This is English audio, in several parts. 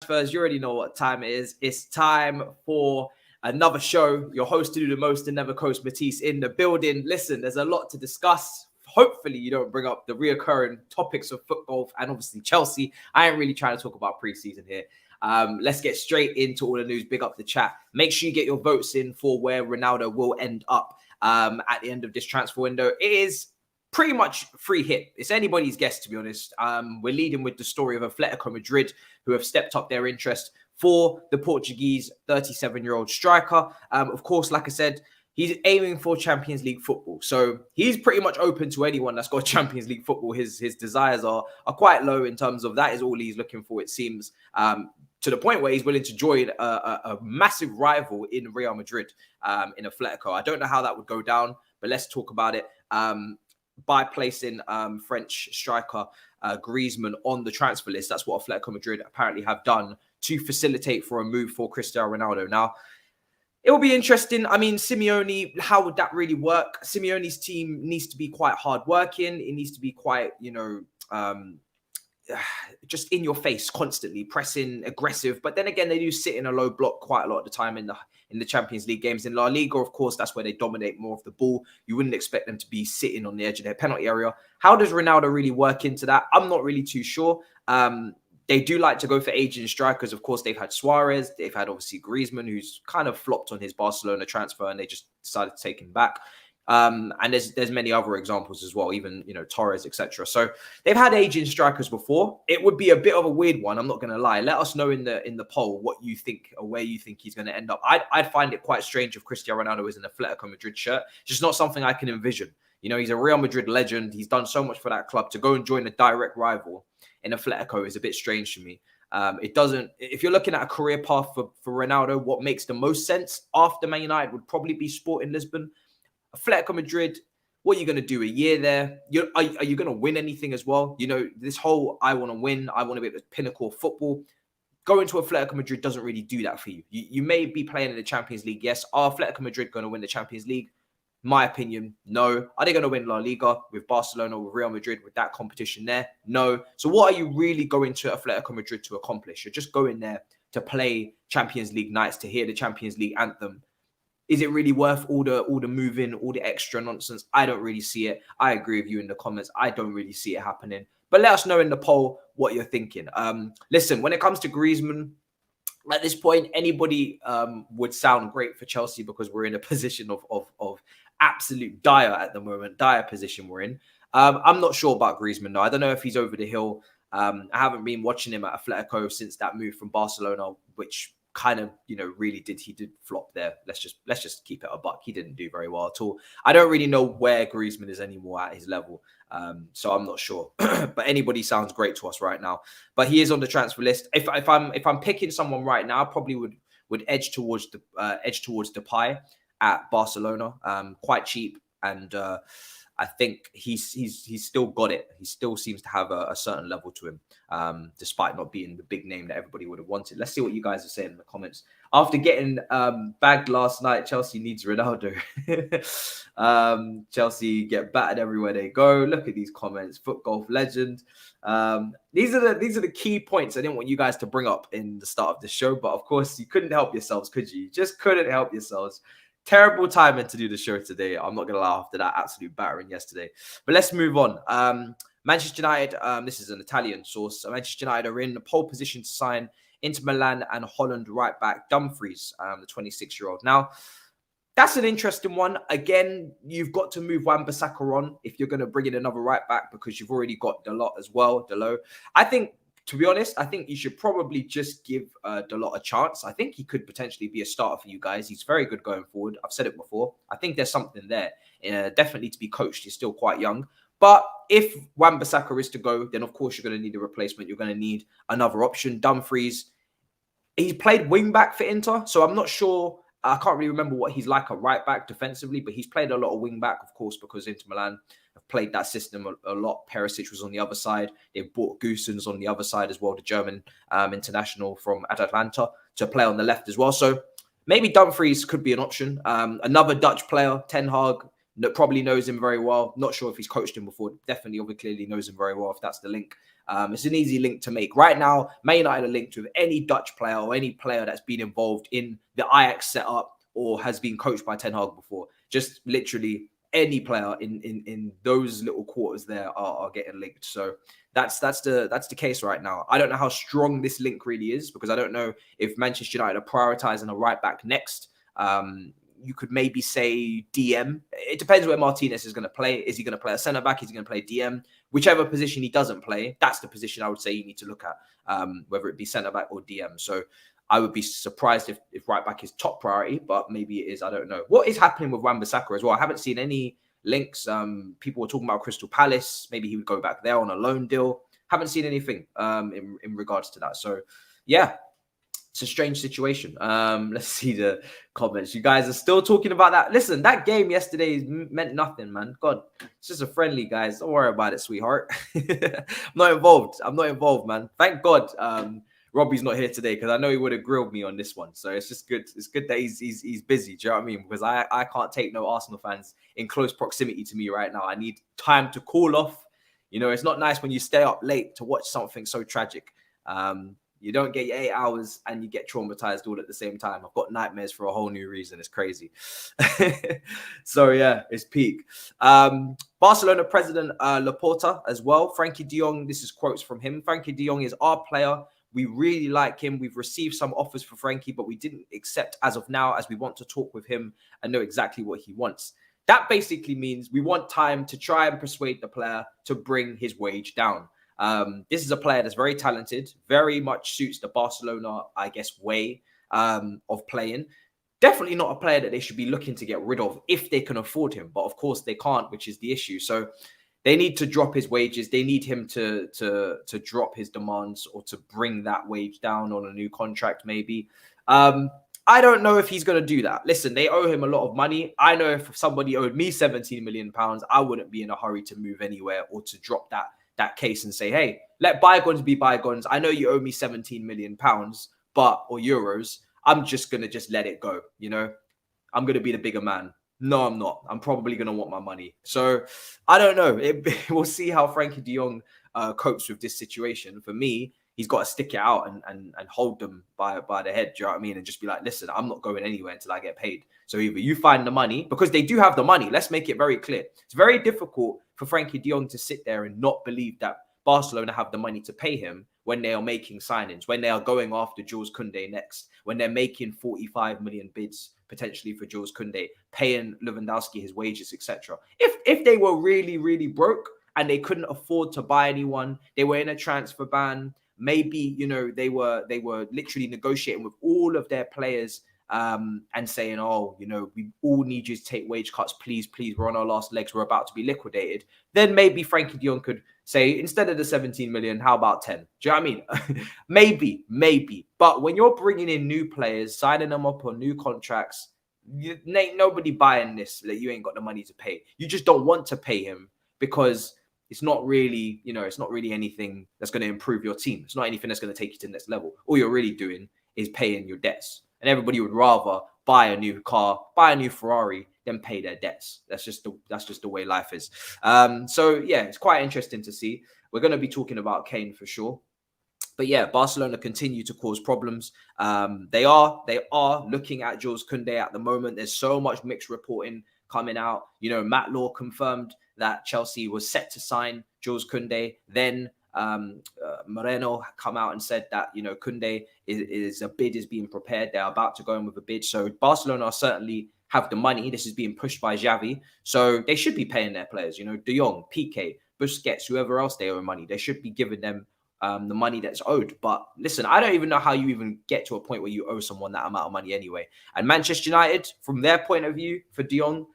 transfers. You already know what time it is. It's time for another show. Your host to do the most and never coast, Matisse, in the building. Listen, there's a lot to discuss. Hopefully you don't bring up the reoccurring topics of football and obviously Chelsea. I ain't really trying to talk about preseason here. Let's get straight into all the news. Big up the chat. Make sure you get your votes in for where Ronaldo will end up at the end of this transfer window. It is pretty much free hit. It's anybody's guess, to be honest. We're leading with the story of Atletico Madrid, who have stepped up their interest for the Portuguese 37-year-old striker. Of course, like I said, he's aiming for Champions League football. So he's pretty much open to anyone that's got Champions League football. His desires are quite low in terms of that is all he's looking for, it seems, to the point where he's willing to join a massive rival in Real Madrid in Atletico. I don't know how that would go down, but let's talk about it. By placing French striker Griezmann on the transfer list. That's what Atletico Madrid apparently have done to facilitate for a move for Cristiano Ronaldo. Now, it will be interesting. I mean, Simeone, how would that really work? Simeone's team needs to be quite hardworking. It needs to be quite, just in your face, constantly pressing, aggressive. But then again, they do sit in a low block quite a lot of the time in the Champions League games. In La Liga, of course, that's where they dominate more of the ball. You wouldn't expect them to be sitting on the edge of their penalty area. How does Ronaldo really work into that? I'm not really too sure. They do like to go for aging strikers. Of course, they've had Suarez. They've had, obviously, Griezmann, who's kind of flopped on his Barcelona transfer, and they just decided to take him back. And there's many other examples as well, even, Torres, etc. So they've had aging strikers before. It would be a bit of a weird one. I'm not going to lie. Let us know in the poll what you think or where you think he's going to end up. I'd find it quite strange if Cristiano Ronaldo is in an Atletico Madrid shirt. It's just not something I can envision. He's a Real Madrid legend. He's done so much for that club. To go and join a direct rival in Atletico is a bit strange to me. It doesn't. If you're looking at a career path for Ronaldo, what makes the most sense after Man United would probably be Sporting Lisbon. Atletico Madrid, what are you going to do? A year there? Are you going to win anything as well? This whole I want to win, I want to be at the pinnacle of football. Going to Atletico Madrid doesn't really do that for you. You may be playing in the Champions League, yes. Are Atletico Madrid going to win the Champions League? My opinion, no. Are they going to win La Liga with Barcelona, with Real Madrid, with that competition there? No. So what are you really going to Atletico Madrid to accomplish? You're just going there to play Champions League nights, to hear the Champions League anthem. Is it really worth all the moving, all the extra nonsense? I don't really see it. I agree with you in the comments. I don't really see it happening. But let us know in the poll what you're thinking. Listen, when it comes to Griezmann, at this point, anybody would sound great for Chelsea because we're in a position of absolute dire position we're in. I'm not sure about Griezmann now. I don't know if he's over the hill. I haven't been watching him at Atletico since that move from Barcelona, which kind of, really did flop there. Let's just keep it a buck. He didn't do very well at all. I don't really know where Griezmann is anymore at his level. So I'm not sure, but anybody sounds great to us right now. But he is on the transfer list. If I'm picking someone right now, I probably would edge towards Depay at Barcelona. Quite cheap, and I think he's still got it. He still seems to have a certain level to him, despite not being the big name that everybody would have wanted. Let's see what you guys are saying in the comments. After getting bagged last night, Chelsea needs Ronaldo. Chelsea get battered everywhere they go. Look at these comments. Foot golf legend. These are the key points I didn't want you guys to bring up in the start of the show, but of course you couldn't help yourselves, could you? You just couldn't help yourselves. Terrible timing to do the show today. I'm not going to lie, after that absolute battering yesterday. But let's move on. Manchester United, this is an Italian source. Manchester United are in the pole position to sign Inter Milan and Holland right back Dumfries, the 26-year-old. Now, that's an interesting one. Again, you've got to move Wan-Bissaka on if you're going to bring in another right back because you've already got Dalot as well. I think, to be honest, I think you should probably just give Dalot a chance. I think he could potentially be a starter for you guys. He's very good going forward. I've said it before. I think there's something there. Definitely to be coached. He's still quite young. But if Wan-Bissaka is to go, then of course you're going to need a replacement. You're going to need another option. Dumfries, he's played wing back for Inter, so I'm not sure. I can't really remember what he's like at right back defensively, but he's played a lot of wing back, of course, because Inter Milan have played that system a lot. Perisic was on the other side. They've brought Goossens on the other side as well, the German international from Atalanta, to play on the left as well. So maybe Dumfries could be an option. Another Dutch player, Ten Hag, probably knows him very well. Not sure if he's coached him before. Definitely, obviously, clearly knows him very well if that's the link. It's an easy link to make. Right now, Man United are linked with any Dutch player or any player that's been involved in the Ajax setup or has been coached by Ten Hag before. Just literally any player in those little quarters there are getting linked. So that's the case right now. I don't know how strong this link really is because I don't know if Manchester United are prioritizing a right back next. You could maybe say DM. It depends where Martinez is going to play. Is he going to play a centre back? Is he going to play DM? Whichever position he doesn't play, that's the position I would say you need to look at, whether it be centre back or DM. So I would be surprised if right back is top priority, but maybe it is. I don't know. What is happening with Wan-Bissaka as well? I haven't seen any links. People were talking about Crystal Palace. Maybe he would go back there on a loan deal. Haven't seen anything in regards to that. So yeah. It's a strange situation. Let's see the comments. You guys are still talking about that. Listen, that game yesterday meant nothing, man. God, it's just a friendly, guys. Don't worry about it, sweetheart. I'm not involved, man. Thank God Robbie's not here today because I know he would have grilled me on this one. So it's just good. It's good that he's busy. Do you know what I mean? Because I can't take no Arsenal fans in close proximity to me right now. I need time to cool off. You know, it's not nice when you stay up late to watch something so tragic. You don't get your 8 hours and you get traumatized all at the same time. I've got nightmares for a whole new reason. It's crazy. So, yeah, it's peak. Barcelona president Laporta as well. Frankie de Jong, this is quotes from him. Frankie de Jong is our player. We really like him. We've received some offers for Frankie, but we didn't accept as of now as we want to talk with him and know exactly what he wants. That basically means we want time to try and persuade the player to bring his wage down. This is a player that's very talented, very much suits the Barcelona, I guess, way of playing. Definitely not a player that they should be looking to get rid of if they can afford him. But of course they can't, which is the issue. So they need to drop his wages. They need him to drop his demands or to bring that wage down on a new contract, maybe. I don't know if he's going to do that. Listen, they owe him a lot of money. I know if somebody owed me £17 million, I wouldn't be in a hurry to move anywhere or to drop that case and say, hey, let bygones be bygones. I know you owe me £17 million, or euros. I'm just going to just let it go. You know, I'm going to be the bigger man. No, I'm not. I'm probably going to want my money. So I don't know. We'll see how Frankie de Jong copes with this situation. For me, he's got to stick it out and hold them by the head. Do you know what I mean? And just be like, listen, I'm not going anywhere until I get paid. So either you find the money, because they do have the money. Let's make it very clear. It's very difficult for Frankie de Jong to sit there and not believe that Barcelona have the money to pay him when they are making signings, when they are going after Jules Kounde next, when they're making 45 million bids potentially for Jules Kounde, paying Lewandowski his wages, etc. If they were really, really broke and they couldn't afford to buy anyone, they were in a transfer ban, maybe, you know, they were literally negotiating with all of their players and saying, oh, you know, we all need you to take wage cuts, please, we're on our last legs, we're about to be liquidated. Then maybe Frankie de Jong could say, instead of the 17 million, how about 10? Do you know what I mean? maybe. But when you're bringing in new players, signing them up on new contracts, ain't nobody buying this that you ain't got the money to pay. You just don't want to pay him because it's not really, you know, it's not really anything that's going to improve your team. It's not anything that's going to take you to the next level. All you're really doing is paying your debts. And everybody would rather buy a new car, buy a new Ferrari than pay their debts. That's just the way life is. So yeah, it's quite interesting to see. We're going to be talking about Kane for sure. But yeah, Barcelona continue to cause problems. They are looking at Jules Kounde at the moment. There's so much mixed reporting coming out. You know, Matt Law confirmed that Chelsea was set to sign Jules Kounde. Then Moreno come out and said that, you know, Kounde is a bid is being prepared. They're about to go in with a bid. So Barcelona certainly have the money. This is being pushed by Xavi. So they should be paying their players. You know, De Jong, Piqué, Busquets, whoever else they owe money. They should be giving them the money that's owed. But listen, I don't even know how you even get to a point where you owe someone that amount of money anyway. And Manchester United, from their point of view, for De Jong,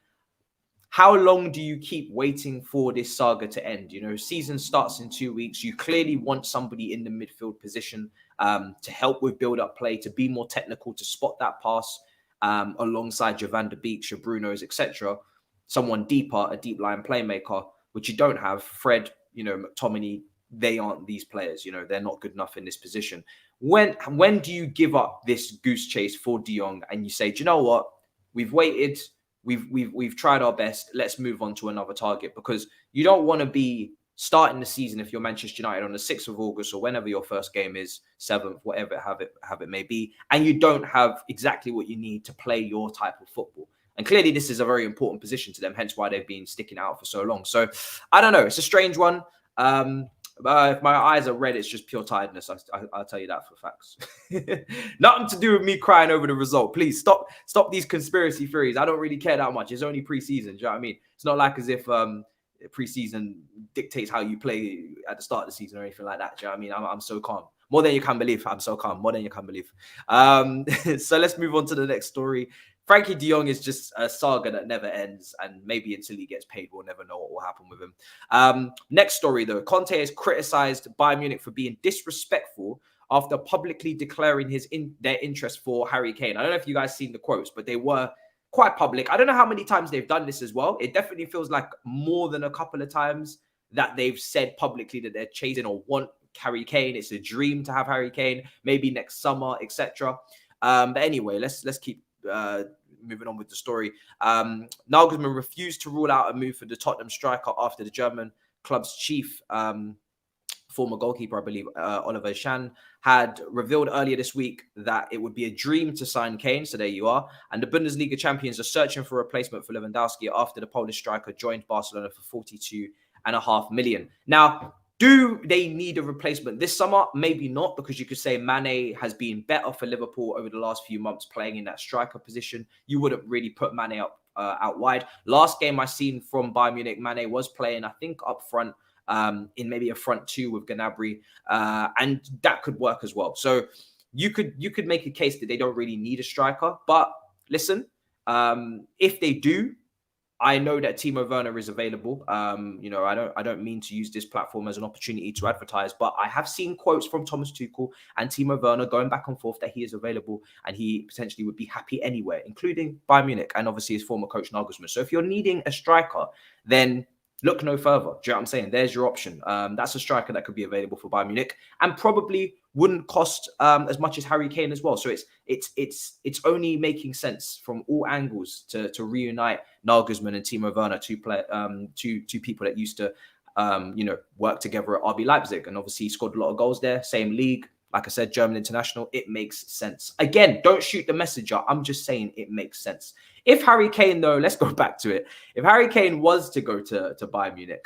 how long do you keep waiting for this saga to end? You know, season starts in 2 weeks. You clearly want somebody in the midfield position to help with build-up play, to be more technical, to spot that pass alongside your Van der Beeks, your Brunos, etc. Someone deeper, a deep line playmaker, which you don't have. Fred, you know, McTominay, they aren't these players. You know, they're not good enough in this position. When do you give up this goose chase for De Jong and you say, do you know what? We've waited we've tried our best. Let's move on to another target, because you don't want to be starting the season if you're Manchester United on the 6th of August or whenever your first game is, 7th, whatever have it may be, and you don't have exactly what you need to play your type of football. And clearly this is a very important position to them, hence why they've been sticking out for so long. So I don't know. It's a strange one. If my eyes are red, it's just pure tiredness. I'll tell you that for facts. Nothing to do with me crying over the result. Please stop these conspiracy theories. I don't really care that much. It's only pre-season. Do you know what I mean? It's not like as if pre-season dictates how you play at the start of the season or anything like that. Do you know what I mean? I'm so calm. More than you can believe. I'm so calm. More than you can believe. So let's move on to the next story. Frankie de Jong is just a saga that never ends, and maybe until he gets paid, we'll never know what will happen with him. Next story, though. Conte has criticised Bayern Munich for being disrespectful after publicly declaring their interest for Harry Kane. I don't know if you guys seen the quotes, but they were quite public. I don't know how many times they've done this as well. It definitely feels like more than a couple of times that they've said publicly that they're chasing or want Harry Kane. It's a dream to have Harry Kane, maybe next summer, etc. But anyway, let's keep moving on with the story. Nagelsmann refused to rule out a move for the Tottenham striker after the German club's chief, former goalkeeper, I believe, Oliver Kahn, had revealed earlier this week that it would be a dream to sign Kane. So there you are. And the Bundesliga champions are searching for a replacement for Lewandowski after the Polish striker joined Barcelona for 42.5 million. Now, do they need a replacement this summer? Maybe not, because you could say Mane has been better for Liverpool over the last few months playing in that striker position. You wouldn't really put Mane up out wide. Last game I seen from Bayern Munich, Mane was playing, I think, up front in maybe a front two with Gnabry, and that could work as well. So you could make a case that they don't really need a striker. But listen, if they do, I know that Timo Werner is available. I don't mean to use this platform as an opportunity to advertise, but I have seen quotes from Thomas Tuchel and Timo Werner going back and forth that he is available and he potentially would be happy anywhere, including Bayern Munich and obviously his former coach Nagelsmann. So if you're needing a striker, then look no further. Do you know what I'm saying? There's your option. That's a striker that could be available for Bayern Munich and probably wouldn't cost as much as Harry Kane as well. So it's only making sense from all angles to reunite Nagelsmann and Timo Werner, two people that used to work together at RB Leipzig, and obviously he scored a lot of goals there. Same league. Like I said, German international, it makes sense. Again, don't shoot the messenger. I'm just saying it makes sense. If Harry Kane, though, let's go back to it. If Harry Kane was to go to Bayern Munich,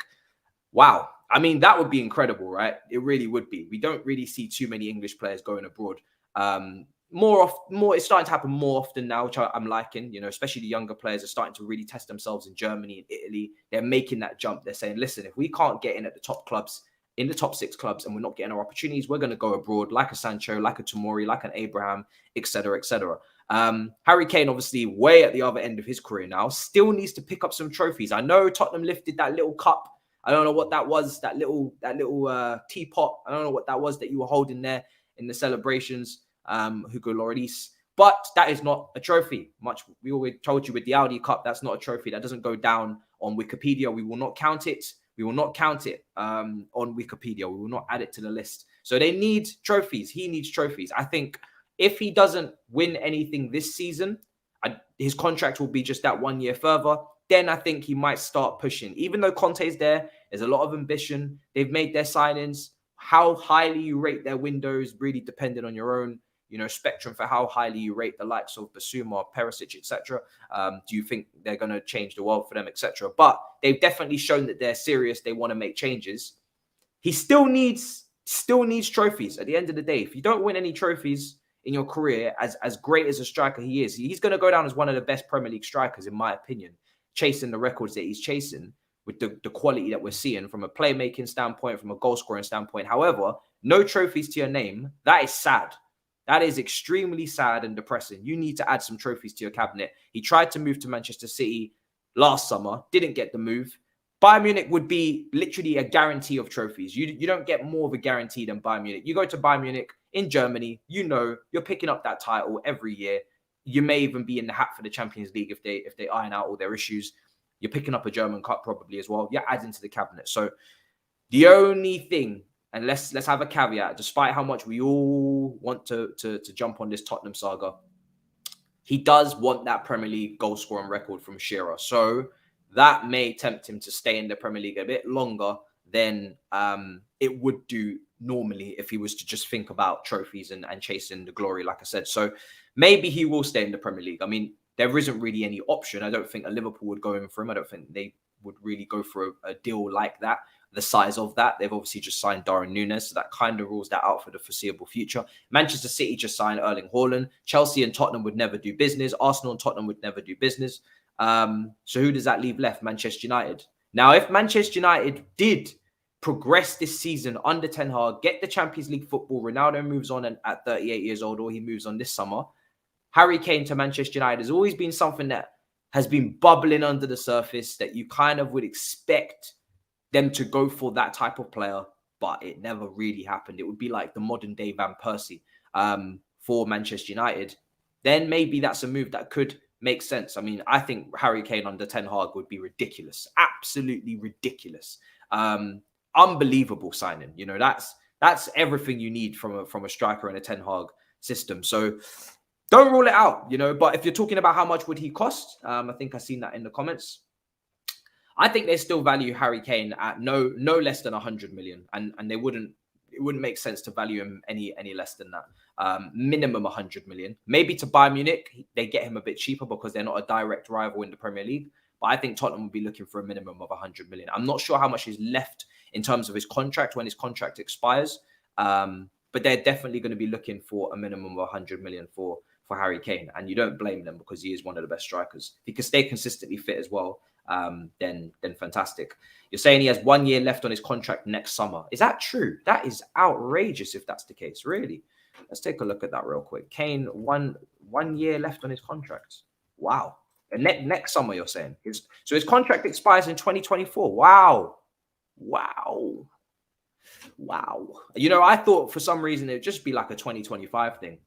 wow. I mean, that would be incredible, right? It really would be. We don't really see too many English players going abroad. It's starting to happen more often now, which I'm liking. Especially the younger players are starting to really test themselves in Germany and Italy. They're making that jump. They're saying, listen, if we can't get in at the top clubs, in the top 6 clubs, and we're not getting our opportunities, we're going to go abroad, like a Sancho, like a Tomori, like an Abraham, etc., etc. Harry Kane, obviously, way at the other end of his career now, still needs to pick up some trophies. I know Tottenham lifted that little cup. I don't know what that was, that little teapot. I don't know what that was that you were holding there in the celebrations, Hugo Lloris. But that is not a trophy. We always told you with the Audi Cup, that's not a trophy. That doesn't go down on Wikipedia. We will not count it. We will not count it on Wikipedia. We will not add it to the list. So they need trophies. He needs trophies. I think if he doesn't win anything this season, his contract will be just that 1 year further. Then I think he might start pushing. Even though Conte's there's a lot of ambition. They've made their signings. How highly you rate their windows really dependent on your own spectrum for how highly you rate the likes of Basuma, Perisic, etc. Do you think they're going to change the world for them, etc.? But they've definitely shown that they're serious. They want to make changes. He still needs trophies at the end of the day. If you don't win any trophies in your career, as great as a striker he is, he's going to go down as one of the best Premier League strikers, in my opinion, chasing the records that he's chasing with the quality that we're seeing from a playmaking standpoint, from a goal scoring standpoint. However, no trophies to your name. That is sad. That is extremely sad and depressing. You need to add some trophies to your cabinet. He tried to move to Manchester City last summer, didn't get the move. Bayern Munich would be literally a guarantee of trophies. You don't get more of a guarantee than Bayern Munich. You go to Bayern Munich in Germany, you're picking up that title every year. You may even be in the hat for the Champions League if they iron out all their issues. You're picking up a German Cup probably as well. You're adding to the cabinet. So the only thing, and let's have a caveat, despite how much we all want to jump on this Tottenham saga, he does want that Premier League goal scoring record from Shearer. So that may tempt him to stay in the Premier League a bit longer than it would do normally if he was to just think about trophies and chasing the glory, like I said. So maybe he will stay in the Premier League. I mean, there isn't really any option. I don't think a Liverpool would go in for him. I don't think they would really go for a deal like that, the size of that. They've obviously just signed Darwin Núñez, so that kind of rules that out for the foreseeable future. Manchester City just signed Erling Haaland. Chelsea and Tottenham would never do business. Arsenal and Tottenham would never do business. So who does that leave left? Manchester United. Now, if Manchester United did progress this season under Ten Hag, get the Champions League football, Ronaldo moves on at 38 years old, or he moves on this summer, Harry Kane to Manchester United has always been something that has been bubbling under the surface, that you kind of would expect them to go for that type of player, but it never really happened. It would be like the modern day Van Persie for Manchester United. Then maybe that's a move that could make sense. I mean, I think Harry Kane under Ten Hag would be ridiculous. Absolutely ridiculous. Unbelievable signing. You know, that's everything you need from a striker in a Ten Hag system. So don't rule it out, you know. But if you're talking about how much would he cost, I think I've seen that in the comments. I think they still value Harry Kane at no less than 100 million, and it wouldn't make sense to value him any less than that. Minimum 100 million. Maybe to Bayern Munich, they get him a bit cheaper because they're not a direct rival in the Premier League. But I think Tottenham will be looking for a minimum of 100 million. I'm not sure how much is left in terms of his contract when his contract expires, but they're definitely going to be looking for a minimum of 100 million for Harry Kane, and you don't blame them because he is one of the best strikers. If he can stay consistently fit as well, then fantastic. You're saying he has 1 year left on his contract next summer. Is that true? That is outrageous if that's the case. Really? Let's take a look at that real quick. Kane, one year left on his contract. Wow. And next summer, you're saying? So his contract expires in 2024. Wow. You know, I thought for some reason it would just be like a 2025 thing.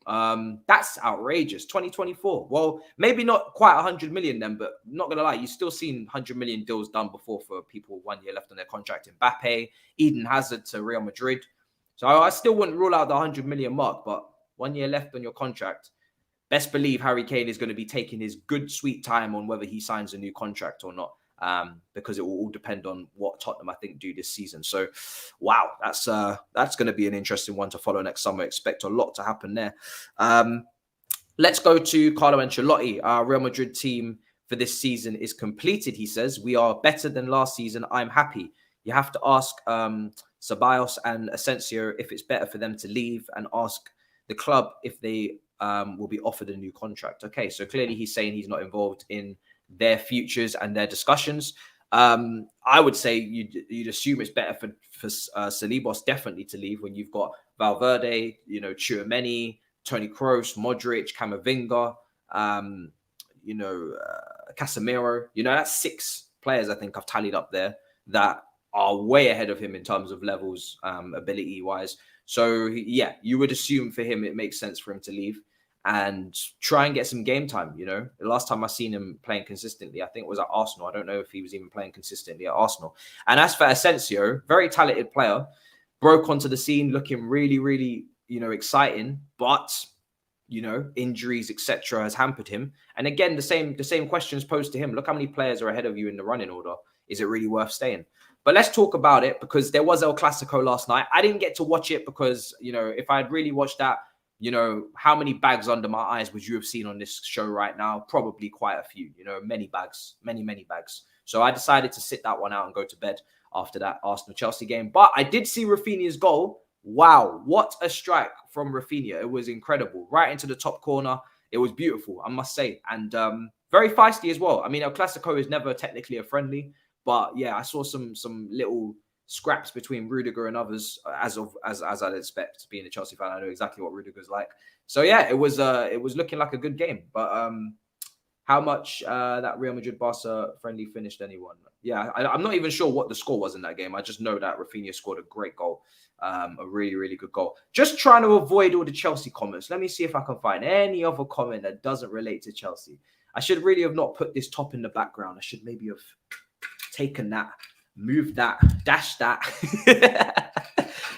That's outrageous. 2024. Well, maybe not quite 100 million then, but not going to lie, you've still seen 100 million deals done before for people with 1 year left on their contract. Mbappe, Eden Hazard to Real Madrid. So I still wouldn't rule out the 100 million mark, but 1 year left on your contract. Best believe Harry Kane is going to be taking his good, sweet time on whether he signs a new contract or not. Because it will all depend on what Tottenham, I think, do this season. So, wow, that's going to be an interesting one to follow next summer. Expect a lot to happen there. Let's go to Carlo Ancelotti. Our Real Madrid team for this season is completed, he says. We are better than last season. I'm happy. You have to ask Ceballos and Asensio if it's better for them to leave, and ask the club if they will be offered a new contract. Okay, so clearly he's saying he's not involved in their futures and their discussions. I would say you'd assume it's better for Ceballos definitely to leave when you've got Valverde, you know, Tchouaméni, Toni Kroos, Modric, Camavinga, Casemiro. You know, that's 6 players I think I've tallied up there that are way ahead of him in terms of levels, ability-wise. So, yeah, you would assume for him it makes sense for him to leave and try and get some game time. You know, the last time I seen him playing consistently, I think it was at Arsenal. I don't know if he was even playing consistently at Arsenal. And as for Asensio, very talented player, broke onto the scene looking really, really, you know, exciting, but, you know, injuries, etc., has hampered him. And again, the same questions posed to him. Look how many players are ahead of you in the running order. Is it really worth staying? But let's talk about it, because there was El Clasico last night. I didn't get to watch it because, you know, if I had really watched that, you know, how many bags under my eyes would you have seen on this show right now? Probably quite a few, you know, many bags. So I decided to sit that one out and go to bed after that Arsenal-Chelsea game. But I did see Rafinha's goal. Wow, what a strike from Rafinha. It was incredible. Right into the top corner. It was beautiful, I must say. And very feisty as well. I mean, El Clasico is never technically a friendly. But yeah, I saw some little scraps between Rudiger and others, as I'd expect. Being a Chelsea fan, I know exactly what Rudiger's like. So yeah, it was looking like a good game. But how much that Real Madrid Barca friendly finished, anyone? Yeah, I'm not even sure what the score was in that game. I just know that Rafinha scored a great goal, a really, really good goal. Just trying to avoid all the Chelsea comments. Let me see if I can find any other comment that doesn't relate to Chelsea. I should really have not put this top in the background. I should maybe have taken that, moved that, dashed that.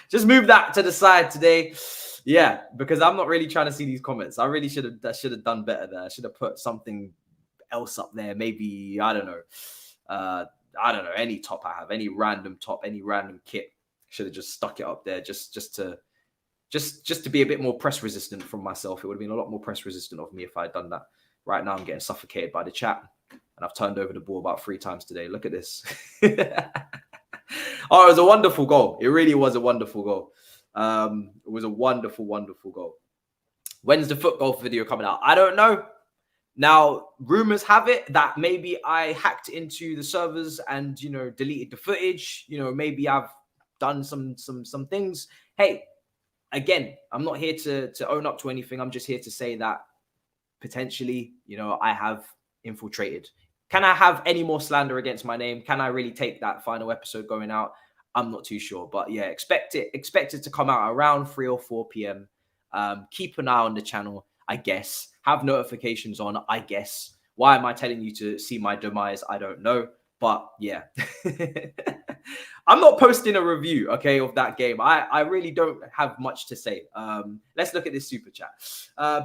Just move that to the side today. Yeah, because I'm not really trying to see these comments. I really should have done better there. I should have put something else up there. Maybe I don't know. Any top I have, any random top, any random kit. Should have just stuck it up there just to be a bit more press resistant from myself. It would have been a lot more press resistant of me if I had done that. Right now I'm getting suffocated by the chat, and I've turned over the ball about 3 times today. Look at this. Oh, it was a wonderful goal. It really was a wonderful goal. It was a wonderful, wonderful goal. When's the foot golf video coming out? I don't know. Now, rumors have it that maybe I hacked into the servers and, deleted the footage. Maybe I've done some things. Hey, again, I'm not here to own up to anything. I'm just here to say that potentially, I have infiltrated. Can I have any more slander against my name? Can I really take that final episode going out? I'm not too sure, but yeah, expect it to come out around 3 or 4 p.m. Keep an eye on the channel, I guess. Have notifications on, I guess. Why am I telling you to see my demise? I don't know, but yeah. I'm not posting a review, okay, of that game. I really don't have much to say. Let's look at this super chat.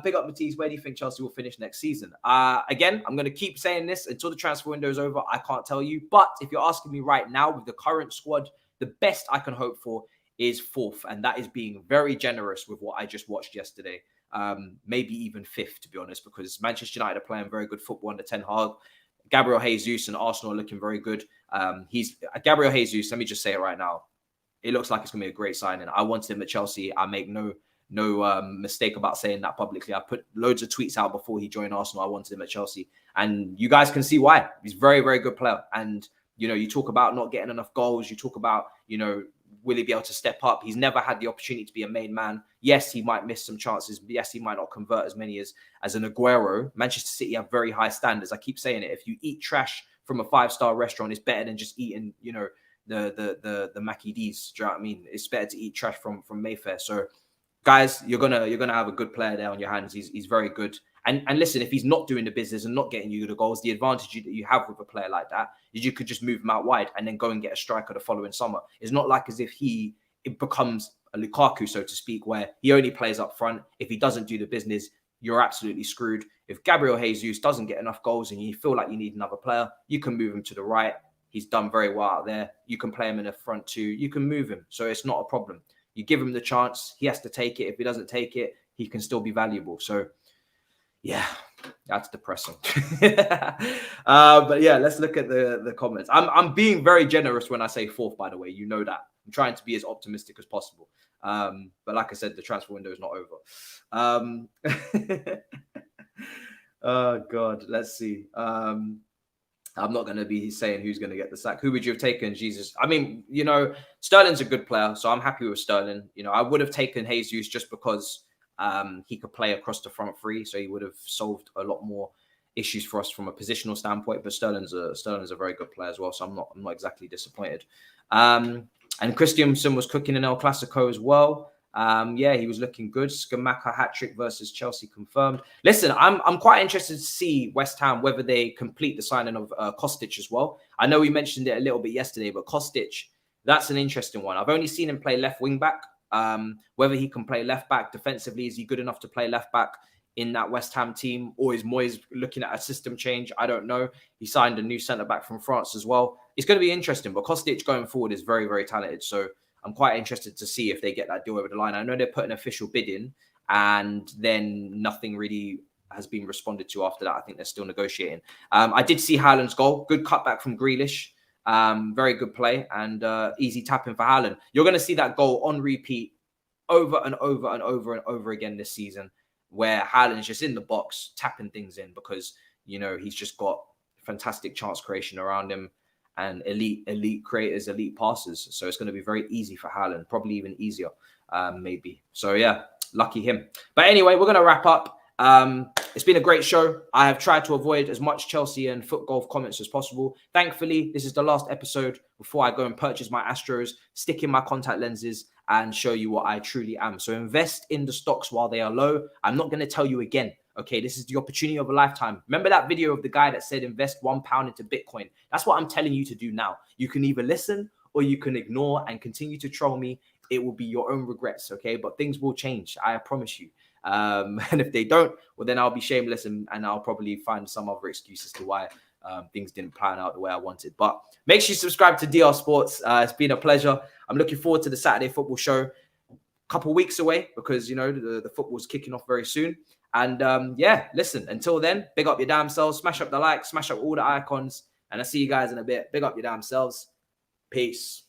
Big up Matisse. Where do you think Chelsea will finish next season? Again, I'm going to keep saying this until the transfer window is over. I can't tell you. But if you're asking me right now, with the current squad, the best I can hope for is 4th. And that is being very generous with what I just watched yesterday. Maybe even 5th, to be honest, because Manchester United are playing very good football under Ten Hag. Gabriel Jesus and Arsenal are looking very good. He's Gabriel Jesus. Let me just say it right now. It looks like it's going to be a great signing. I wanted him at Chelsea. I make no mistake about saying that publicly. I put loads of tweets out before he joined Arsenal. I wanted him at Chelsea, and you guys can see why. He's a very, very good player. And you talk about not getting enough goals. You talk about will he be able to step up? He's never had the opportunity to be a main man. Yes, he might miss some chances. Yes, he might not convert as many as an Aguero. Manchester City have very high standards. I keep saying it. If you eat trash from a 5-star restaurant, it's better than just eating, the Mackie D's. Do you know what I mean? It's better to eat trash from Mayfair. So, guys, you're gonna have a good player there on your hands. He's very good. And listen, if he's not doing the business and not getting you the goals, the advantage that you have with a player like that is you could just move him out wide and then go and get a striker the following summer. It's not like as if it becomes a Lukaku, so to speak, where he only plays up front. If he doesn't do the business, you're absolutely screwed. If Gabriel Jesus doesn't get enough goals and you feel like you need another player, you can move him to the right. He's done very well out there. You can play him in the front too. You can move him. So it's not a problem. You give him the chance. He has to take it. If he doesn't take it, he can still be valuable. So, yeah, that's depressing. But yeah, let's look at the comments. I'm being very generous when I say 4th, by the way. You know that. I'm trying to be as optimistic as possible. But like I said, the transfer window is not over. Oh, God. Let's see. I'm not going to be saying who's going to get the sack. Who would you have taken? Jesus. I mean, Sterling's a good player, so I'm happy with Sterling. I would have taken Jesus just because he could play across the front 3, so he would have solved a lot more issues for us from a positional standpoint. But Sterling's a very good player as well, so I'm not exactly disappointed. And Christiansen was cooking in El Clasico as well. Yeah, he was looking good. Skamaka hat-trick versus Chelsea confirmed. Listen, I'm quite interested to see West Ham, whether they complete the signing of Kostic as well. I know we mentioned it a little bit yesterday, but Kostic, that's an interesting one. I've only seen him play left wing back. Whether he can play left back defensively, is he good enough to play left back in that West Ham team? Or is Moyes looking at a system change? I don't know. He signed a new centre-back from France as well. It's going to be interesting, but Kostic going forward is very, very talented. So I'm quite interested to see if they get that deal over the line. I know they're putting an official bid in, and then nothing really has been responded to after that. I think they're still negotiating. I did see Haaland's goal. Good cutback from Grealish. Very good play and easy tapping for Haaland. You're going to see that goal on repeat over and over and over and over again this season, where Haaland's just in the box tapping things in because, he's just got fantastic chance creation around him and elite creators, elite passes. So it's going to be very easy for Haaland, probably even easier, maybe. So yeah, lucky him. But anyway, we're going to wrap up. It's been a great show. I have tried to avoid as much Chelsea and foot golf comments as possible. Thankfully, this is the last episode before I go and purchase my Astros, stick in my contact lenses, and show you what I truly am. So invest in the stocks while they are low. I'm not going to tell you again. Okay, this is the opportunity of a lifetime. Remember that video of the guy that said invest £1 into Bitcoin? That's what I'm telling you to do now. You can either listen or you can ignore and continue to troll me. it will be your own regrets, okay? But things will change, I promise you. And if they don't, well, then I'll be shameless and I'll probably find some other excuse as to why things didn't plan out the way I wanted. But make sure you subscribe to DR Sports. It's been a pleasure. I'm looking forward to the Saturday football show. Couple weeks away because, you know, the football's kicking off very soon. And yeah, listen, until then, big up your damn selves, smash up the like, smash up all the icons, and I'll see you guys in a bit. Big up your damn selves. Peace.